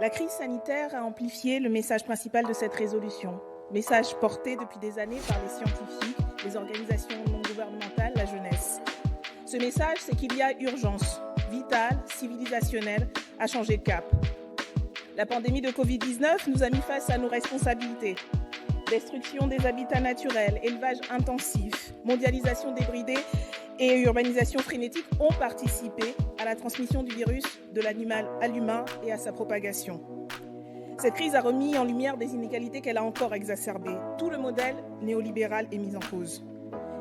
La crise sanitaire a amplifié le message principal de cette résolution. Message porté depuis des années par les scientifiques, les organisations non gouvernementales, la jeunesse. Ce message, c'est qu'il y a urgence vitale, civilisationnelle, à changer de cap. La pandémie de Covid-19 nous a mis face à nos responsabilités. Destruction des habitats naturels, élevage intensif, mondialisation débridée et urbanisation frénétique ont participé à la transmission du virus de l'animal à l'humain et à sa propagation. Cette crise a remis en lumière des inégalités qu'elle a encore exacerbées. Tout le modèle néolibéral est mis en cause.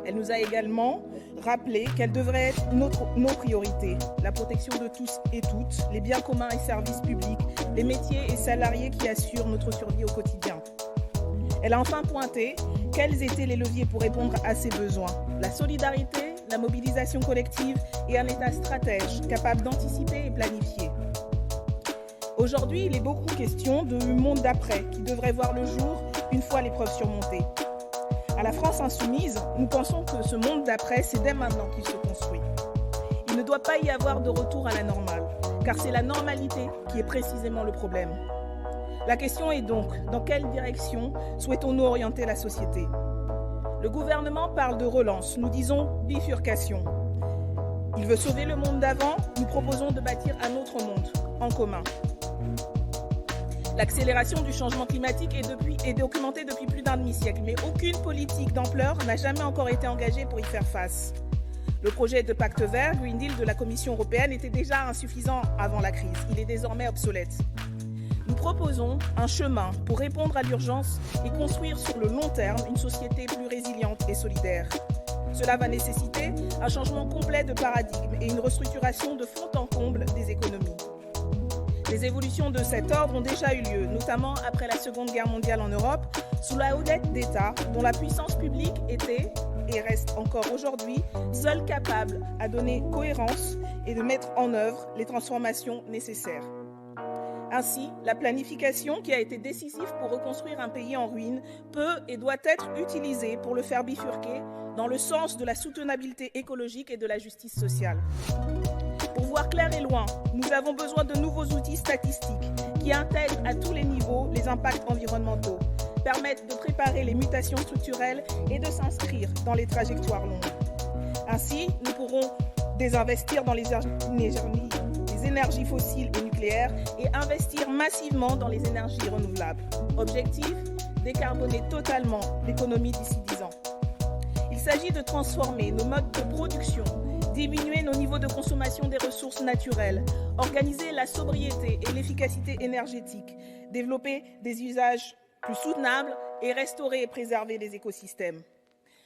Elle nous a également rappelé quelle devrait être nos priorités. La protection de tous et toutes, les biens communs et services publics, les métiers et salariés qui assurent notre survie au quotidien. Elle a enfin pointé quels étaient les leviers pour répondre à ces besoins. La solidarité, la mobilisation collective et un État stratège capable d'anticiper et planifier. Aujourd'hui, il est beaucoup question de monde d'après qui devrait voir le jour une fois l'épreuve surmontée. À la France insoumise, nous pensons que ce monde d'après, c'est dès maintenant qu'il se construit. Il ne doit pas y avoir de retour à la normale, car c'est la normalité qui est précisément le problème. La question est donc, dans quelle direction souhaitons-nous orienter la société ? Le gouvernement parle de relance, nous disons bifurcation. Il veut sauver le monde d'avant, nous proposons de bâtir un autre monde, en commun. L'accélération du changement climatique est documentée depuis plus d'un demi-siècle, mais aucune politique d'ampleur n'a jamais encore été engagée pour y faire face. Le projet de pacte vert, Green Deal de la Commission européenne, était déjà insuffisant avant la crise. Il est désormais obsolète. Nous proposons un chemin pour répondre à l'urgence et construire sur le long terme une société plus résiliente et solidaire. Cela va nécessiter un changement complet de paradigme et une restructuration de fond en comble des économies. Des évolutions de cet ordre ont déjà eu lieu, notamment après la Seconde Guerre mondiale en Europe, sous la houlette d'États dont la puissance publique était, et reste encore aujourd'hui, seule capable à donner cohérence et de mettre en œuvre les transformations nécessaires. Ainsi, la planification qui a été décisive pour reconstruire un pays en ruine peut et doit être utilisée pour le faire bifurquer dans le sens de la soutenabilité écologique et de la justice sociale. Pour voir clair et loin, nous avons besoin de nouveaux outils statistiques qui intègrent à tous les niveaux les impacts environnementaux, permettent de préparer les mutations structurelles et de s'inscrire dans les trajectoires longues. Ainsi, nous pourrons désinvestir dans les énergies fossiles et nucléaires et investir massivement dans les énergies renouvelables. Objectif, décarboner totalement l'économie d'ici 10 ans. Il s'agit de transformer nos modes de production, diminuer nos niveaux de consommation des ressources naturelles, organiser la sobriété et l'efficacité énergétique, développer des usages plus soutenables et restaurer et préserver les écosystèmes.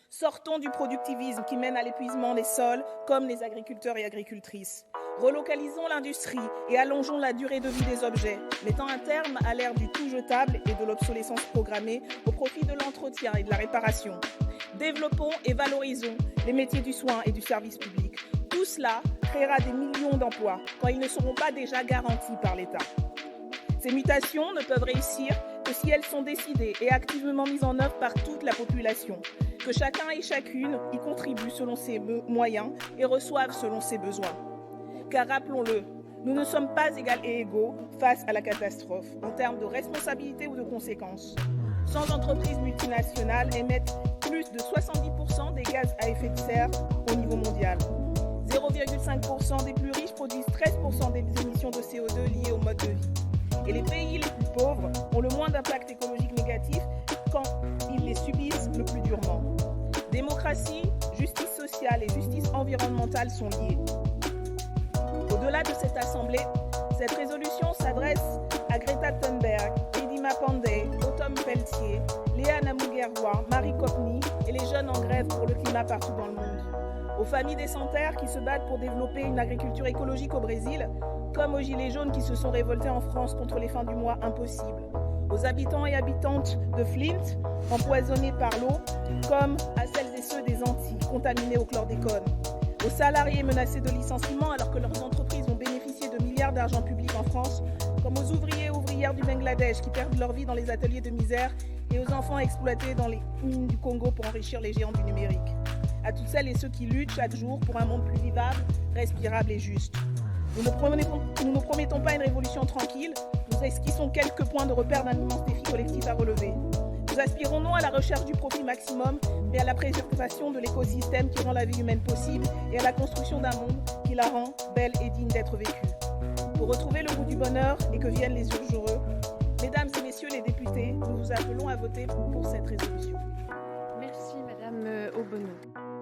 Sortons du productivisme qui mène à l'épuisement des sols comme les agriculteurs et agricultrices. Relocalisons l'industrie et allongeons la durée de vie des objets, mettant un terme à l'ère du tout jetable et de l'obsolescence programmée au profit de l'entretien et de la réparation. Développons et valorisons les métiers du soin et du service public. Tout cela créera des millions d'emplois quand ils ne seront pas déjà garantis par l'État. Ces mutations ne peuvent réussir que si elles sont décidées et activement mises en œuvre par toute la population, que chacun et chacune y contribue selon ses moyens et reçoive selon ses besoins. Car rappelons-le, nous ne sommes pas égales et égaux face à la catastrophe en termes de responsabilité ou de conséquences. 100 entreprises multinationales émettent plus de 70% des gaz à effet de serre au niveau mondial. 0,5% des plus riches produisent 13% des émissions de CO2 liées au mode de vie. Et les pays les plus pauvres ont le moins d'impact écologique négatif quand ils les subissent le plus durement. Démocratie, justice sociale et justice environnementale sont liées. Au-delà de cette assemblée, cette résolution s'adresse à Greta Thunberg, Edima Pandey, Autumn Pelletier, Léa Namuguerwa, Marie Copney et les jeunes en grève pour le climat partout dans le monde. Aux familles des sans-terre qui se battent pour développer une agriculture écologique au Brésil, comme aux gilets jaunes qui se sont révoltés en France contre les fins du mois impossibles. Aux habitants et habitantes de Flint, empoisonnés par l'eau, comme à celles et ceux des Antilles, contaminés au chlordécone. Aux salariés menacés de licenciement alors que leurs entreprises ont bénéficié de milliards d'argent public en France, comme aux ouvriers et ouvrières du Bangladesh qui perdent leur vie dans les ateliers de misère et aux enfants exploités dans les mines du Congo pour enrichir les géants du numérique. À toutes celles et ceux qui luttent chaque jour pour un monde plus vivable, respirable et juste. Nous ne promettons pas une révolution tranquille, nous Nous esquissons quelques points de repère d'un immense défi collectif à relever. Nous aspirons non à la recherche du profit maximum, mais à la préservation de l'écosystème qui rend la vie humaine possible et à la construction d'un monde qui la rend belle et digne d'être vécue. Pour retrouver le goût du bonheur et que viennent les jours heureux, mesdames et messieurs les députés, nous vous appelons à voter pour cette résolution. Merci Madame Obono.